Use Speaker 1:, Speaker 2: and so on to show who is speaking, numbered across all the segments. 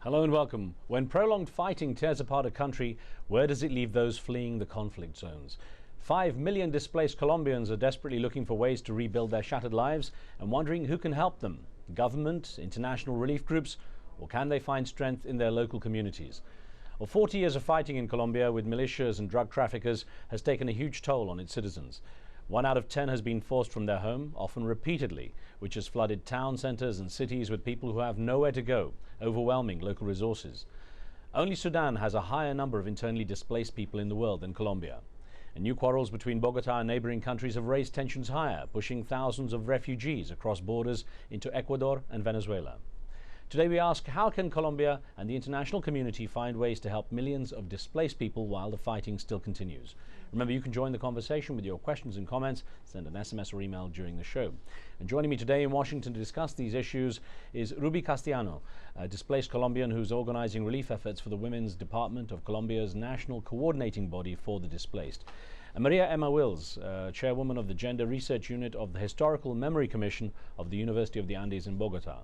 Speaker 1: Hello and welcome. When prolonged fighting tears apart a country, where does it leave those fleeing the conflict zones? 5 million displaced Colombians are desperately looking for ways to rebuild their shattered lives and wondering who can help them. Government, international relief groups, or can they find strength in their local communities? Well, 40 years of fighting in Colombia with militias and drug traffickers has taken a huge toll on its citizens. 1 out of 10 has been forced from their home, often repeatedly, which has flooded town centres and cities with people who have nowhere to go, overwhelming local resources. Only Sudan has a higher number of internally displaced people in the world than Colombia. And new quarrels between Bogota and neighbouring countries have raised tensions higher, pushing thousands of refugees across borders into Ecuador and Venezuela. Today we ask, how can Colombia and the international community find ways to help millions of displaced people while the fighting still continues? Remember, you can join the conversation with your questions and comments. Send an SMS or email during the show. And joining me today in Washington to discuss these issues is Ruby Castellano, a displaced Colombian who's organizing relief efforts for the Women's Department of Colombia's national coordinating body for the displaced. And Maria Emma Wills, chairwoman of the Gender Research Unit of the Historical Memory Commission of the University of the Andes in Bogota.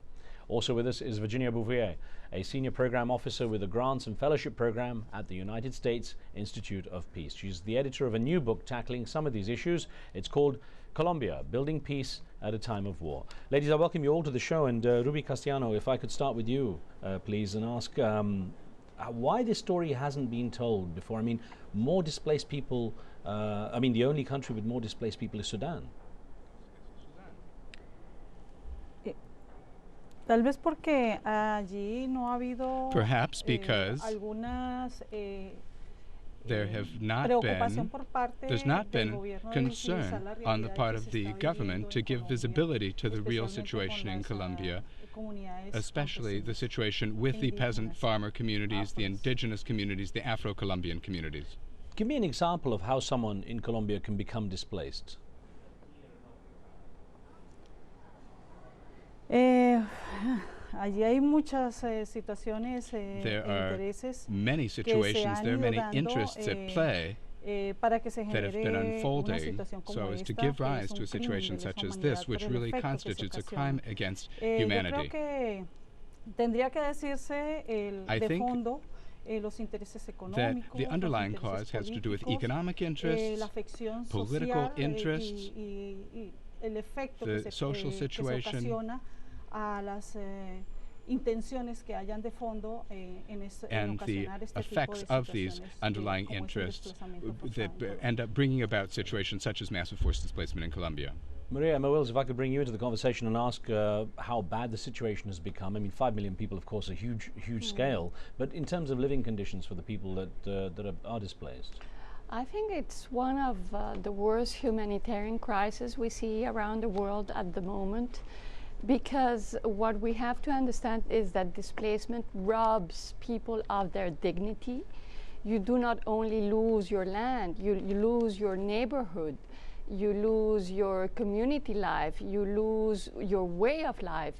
Speaker 1: Also with us is Virginia Bouvier, a senior program officer with the Grants and Fellowship Program at the United States Institute of Peace. She's the editor of a new book tackling some of these issues. It's called Colombia, Building Peace at a Time of War. Ladies, I welcome you all to the show. And Ruby Castellano, if I could start with you, please, and ask why this story hasn't been told before. I mean, more displaced people, the only country with more displaced people is Sudan.
Speaker 2: Tal vez porque allí no ha habido
Speaker 3: Perhaps because
Speaker 2: algunas
Speaker 3: there's not been concern on the part of the government to give visibility to the real situation in Colombia, especially the situation with the peasant farmer communities, the indigenous communities, the Afro-Colombian communities.
Speaker 1: Give me an example of how someone in Colombia can become displaced.
Speaker 2: Allí hay muchas situaciones
Speaker 3: there
Speaker 2: intereses
Speaker 3: are many situations, there are many interests at play
Speaker 2: para que se
Speaker 3: that have been
Speaker 2: genere
Speaker 3: unfolding
Speaker 2: una situación como
Speaker 3: so as to
Speaker 2: esta,
Speaker 3: give
Speaker 2: que es
Speaker 3: rise
Speaker 2: un
Speaker 3: to a
Speaker 2: crimen
Speaker 3: situation
Speaker 2: de
Speaker 3: such
Speaker 2: lesa
Speaker 3: as this,
Speaker 2: humanidad
Speaker 3: which
Speaker 2: por el
Speaker 3: really
Speaker 2: efecto que se
Speaker 3: constitutes a
Speaker 2: ocasiona.
Speaker 3: crime against
Speaker 2: Yo creo
Speaker 3: humanity.
Speaker 2: que tendría que decirse
Speaker 3: I
Speaker 2: de
Speaker 3: think
Speaker 2: fondo los intereses
Speaker 3: that
Speaker 2: económicos,
Speaker 3: the underlying
Speaker 2: los
Speaker 3: cause has to do with
Speaker 2: políticos,
Speaker 3: economic interests,
Speaker 2: la afección
Speaker 3: political
Speaker 2: social,
Speaker 3: interests,
Speaker 2: y el efecto
Speaker 3: the
Speaker 2: que
Speaker 3: social
Speaker 2: se
Speaker 3: situation,
Speaker 2: ocasiona a las intenciones que hayan de fondo en
Speaker 3: and the
Speaker 2: ocasionar este tipo
Speaker 3: effects
Speaker 2: de
Speaker 3: of these
Speaker 2: situaciones,
Speaker 3: underlying
Speaker 2: como es el
Speaker 3: interests
Speaker 2: desplazamiento
Speaker 3: that
Speaker 2: forzado.
Speaker 3: end up bringing about situations such as massive forced displacement in Colombia.
Speaker 1: Maria Emma Wills, if I could bring you into the conversation and ask how bad the situation has become. I mean, 5 million people, of course, a huge scale, but in terms of living conditions for the people that are displaced.
Speaker 4: I think it's one of the worst humanitarian crises we see around the world at the moment, because what we have to understand is that displacement robs people of their dignity. You do not only lose your land, you lose your neighborhood, you lose your community life, you lose your way of life,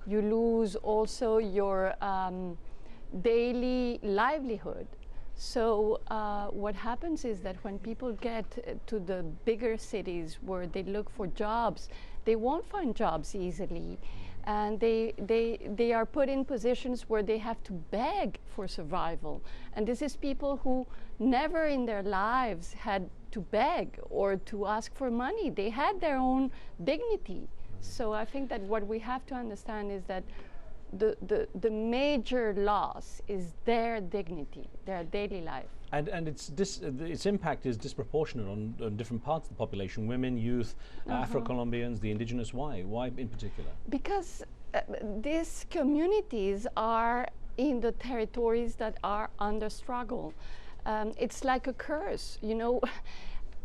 Speaker 4: you lose also your daily livelihood. So what happens is that when people get to the bigger cities where they look for jobs, they won't find jobs easily, and they are put in positions where they have to beg for survival. And this is people who never in their lives had to beg or to ask for money. They had their own dignity. So I think that what we have to understand is that the major loss is their dignity, their daily life.
Speaker 1: And its impact is disproportionate on different parts of the population: women, youth, Afro-Colombians, the indigenous. Why in particular?
Speaker 4: Because these communities are in the territories that are under struggle. It's like a curse, you know.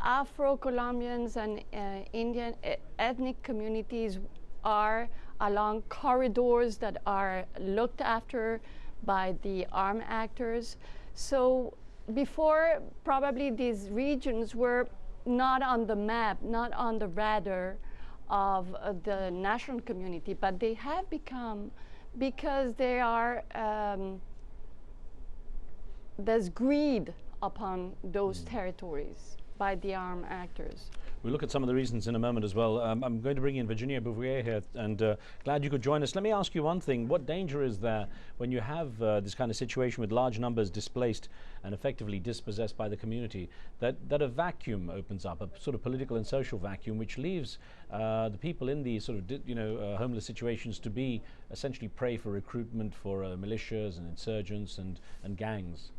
Speaker 4: Afro-Colombians and Indian ethnic communities are along corridors that are looked after by the armed actors. So before, probably these regions were not on the map, not on the radar of the national community, but they have become, because they are, there's greed upon those territories by the armed actors.
Speaker 1: We'll look at some of the reasons in a moment as well. I'm going to bring in Virginia Bouvier here, and glad you could join us. Let me ask you one thing. What danger is there when you have this kind of situation with large numbers displaced and effectively dispossessed by the community, that a vacuum opens up, a sort of political and social vacuum, which leaves the people in these sort of homeless situations to be essentially prey for recruitment for militias and insurgents and gangs?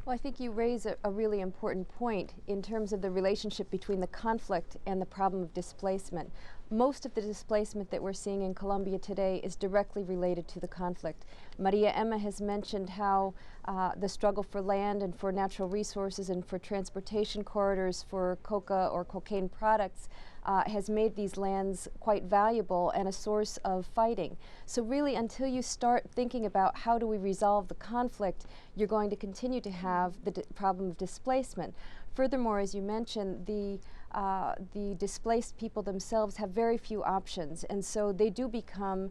Speaker 5: Well, I think you raise a really important point in terms of the relationship between the conflict and the problem of displacement. Most of the displacement that we're seeing in Colombia today is directly related to the conflict. Maria Emma has mentioned how the struggle for land and for natural resources and for transportation corridors for coca or cocaine products has made these lands quite valuable and a source of fighting. So really, until you start thinking about how do we resolve the conflict, you're going to continue to have the problem of displacement. Furthermore, as you mentioned, the displaced people themselves have very few options, and so they do become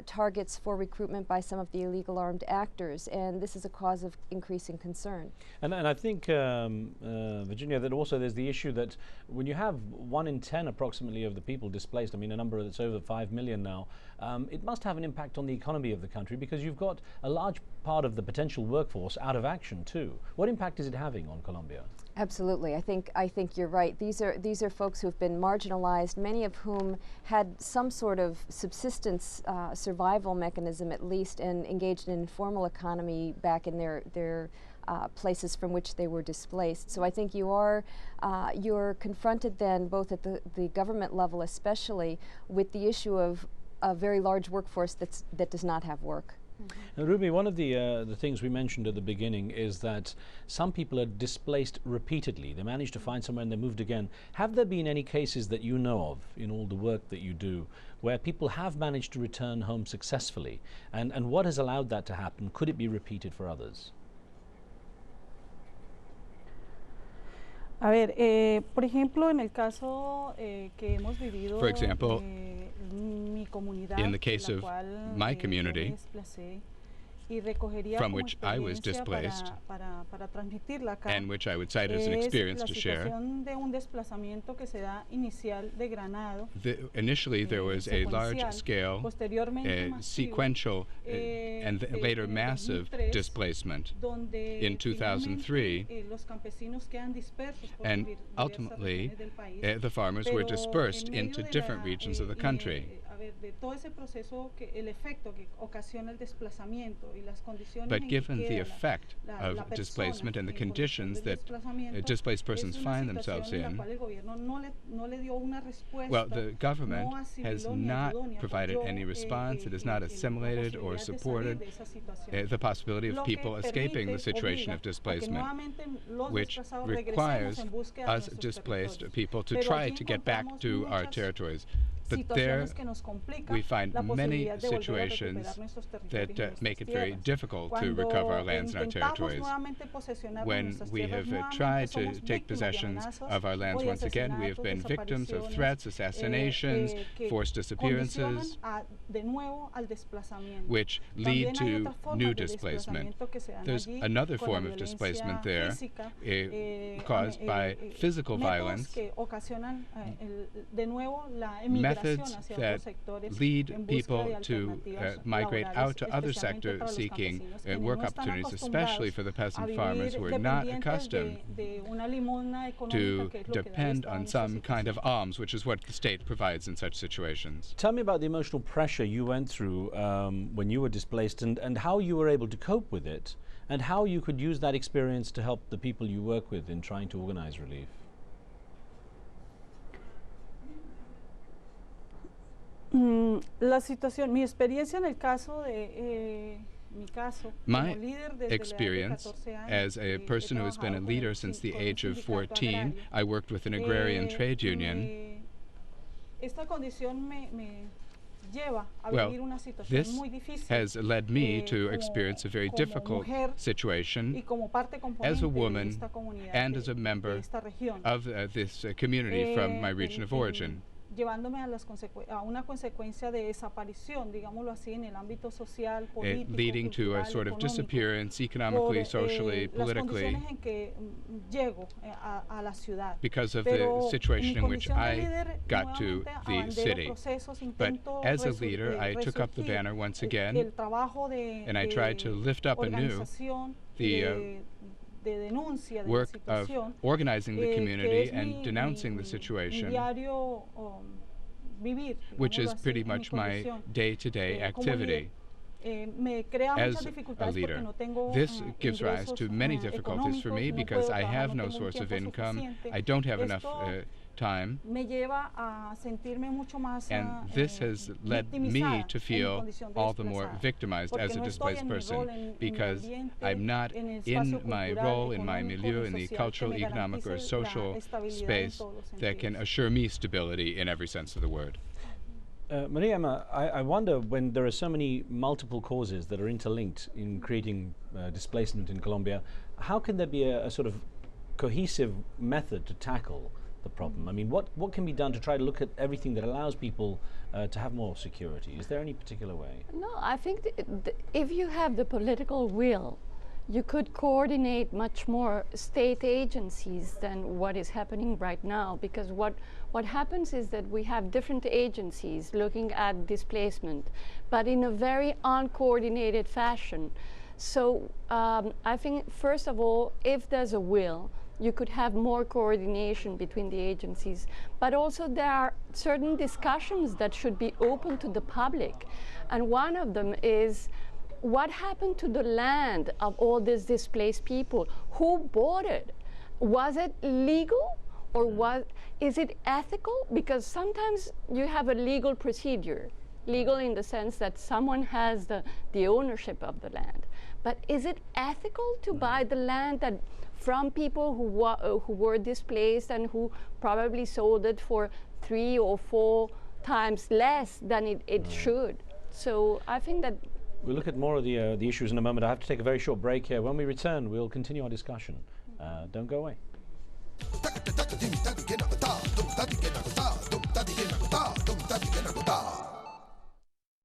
Speaker 5: targets for recruitment by some of the illegal armed actors, and this is a cause of increasing concern.
Speaker 1: And I think, Virginia, that also there's the issue that when you have 1 in 10 approximately of the people displaced, I mean a number that's over 5 million now, it must have an impact on the economy of the country, because you've got a large part of the potential workforce out of action too. What impact is it having on Colombia?
Speaker 5: Absolutely. I think you're right. These are folks who have been marginalized, many of whom had some sort of subsistence survival mechanism at least, and engaged in informal economy back in their places from which they were displaced. So I think you're confronted then, both at the government level especially, with the issue of a very large workforce that does not have work.
Speaker 1: And Ruby, one of the things we mentioned at the beginning is that some people are displaced repeatedly. They manage to find somewhere and they moved again. Have there been any cases that you know of in all the work that you do where people have managed to return home successfully? And what has allowed that to happen? Could it be repeated for others?
Speaker 2: A ver, por ejemplo, en el caso que hemos vivido,
Speaker 3: For example,
Speaker 2: mi comunidad,
Speaker 3: in the case of my community,
Speaker 2: from
Speaker 3: which I was displaced,
Speaker 2: para transmitirla acá,
Speaker 3: and which I would cite as an experience to share.
Speaker 2: De un desplazamiento que se da inicial de Granado.
Speaker 3: Initially, there was a large-scale, sequential, and later massive displacement in 2003, and ultimately, the farmers were dispersed into different regions of the country. But given the effect of displacement and the conditions that displaced persons find themselves in, well, the government has not provided any response. It has not assimilated or supported the possibility of people escaping the situation of displacement, which requires us displaced people to try to get back to our territories. But there we find many situations that make it very difficult to recover our lands and our territories. When we have tried to take possessions of our lands once again, we have been victims of threats, assassinations, forced disappearances, which lead to new displacement. There's another form of displacement there caused by physical violence, methods that lead people to migrate out to other sectors seeking work opportunities, especially for the peasant farmers who are not accustomed to depend on some kind of alms, which is what the state provides in such situations.
Speaker 1: Tell me about the emotional pressure you went through when you were displaced, and how you were able to cope with it, and how you could use that experience to help the people you work with in trying to organize relief.
Speaker 2: La situación, mi experiencia en el caso de
Speaker 3: my experience as a person who has been a leader since the age of 14, I worked with an agrarian trade union. Well, this has led me to experience a very difficult situation as a woman and as a member of this community from my region of origin.
Speaker 2: llevándome a una consecuencia de desaparición, digámoslo así, en el ámbito social, político,
Speaker 3: leading to a
Speaker 2: cultural,
Speaker 3: sort of
Speaker 2: económico,
Speaker 3: disappearance economically, socially,
Speaker 2: las
Speaker 3: politically,
Speaker 2: condiciones en que llego a la ciudad.
Speaker 3: because of
Speaker 2: Pero
Speaker 3: the situation
Speaker 2: en mi
Speaker 3: in which
Speaker 2: condición de
Speaker 3: I
Speaker 2: líder,
Speaker 3: got to
Speaker 2: nuevamente
Speaker 3: the
Speaker 2: abandero
Speaker 3: city.
Speaker 2: procesos,
Speaker 3: But
Speaker 2: intento
Speaker 3: as a leader, I took up the
Speaker 2: resurgir
Speaker 3: banner once again,
Speaker 2: el trabajo de
Speaker 3: and I tried to lift up anew
Speaker 2: organización
Speaker 3: the
Speaker 2: de denuncia de la
Speaker 3: work of
Speaker 2: situación,
Speaker 3: organizing the
Speaker 2: que
Speaker 3: community
Speaker 2: es
Speaker 3: and denouncing the
Speaker 2: mi
Speaker 3: situation,
Speaker 2: diario vivir,
Speaker 3: which is
Speaker 2: digámoslo así,
Speaker 3: pretty
Speaker 2: en mi
Speaker 3: much my
Speaker 2: condición.
Speaker 3: day-to-day
Speaker 2: Como
Speaker 3: activity.
Speaker 2: Me crea
Speaker 3: As
Speaker 2: muchas
Speaker 3: a
Speaker 2: dificultades
Speaker 3: leader.
Speaker 2: porque no tengo
Speaker 3: This gives rise
Speaker 2: ingresos
Speaker 3: to many difficulties for me
Speaker 2: económicos, no
Speaker 3: because
Speaker 2: puedo
Speaker 3: I
Speaker 2: trabajar,
Speaker 3: have
Speaker 2: no
Speaker 3: no
Speaker 2: tengo un
Speaker 3: source of
Speaker 2: tiempo
Speaker 3: income,
Speaker 2: suficiente.
Speaker 3: I don't have enough
Speaker 2: Esto
Speaker 3: time,
Speaker 2: me lleva a sentirme mucho más
Speaker 3: and this has led me to feel all the more victimized as a displaced person because I'm not in my role, in my milieu, in the cultural, economic, or social space that can assure me stability in every sense of the word.
Speaker 1: Maria Emma, I wonder, when there are so many multiple causes that are interlinked in creating displacement in Colombia, how can there be a sort of cohesive method to tackle the problem? I mean, what can be done to try to look at everything that allows people to have more security? Is there any particular way?
Speaker 4: No, I think if you have the political will, you could coordinate much more state agencies than what is happening right now, because what happens is that we have different agencies looking at displacement, but in a very uncoordinated fashion. So I think, first of all, if there's a will, you could have more coordination between the agencies, but also there are certain discussions that should be open to the public. And one of them is, what happened to the land of all these displaced people? Who bought it? Was it legal, or is it ethical? Because sometimes you have a legal procedure, legal in the sense that someone has the ownership of the land. But is it ethical to buy the land from people who were displaced and who probably sold it for 3 or 4 times less than it should? So I think that
Speaker 1: we'll look at more of the issues in a moment. I have to take a very short break here. When we return, we'll continue our discussion. Don't go away.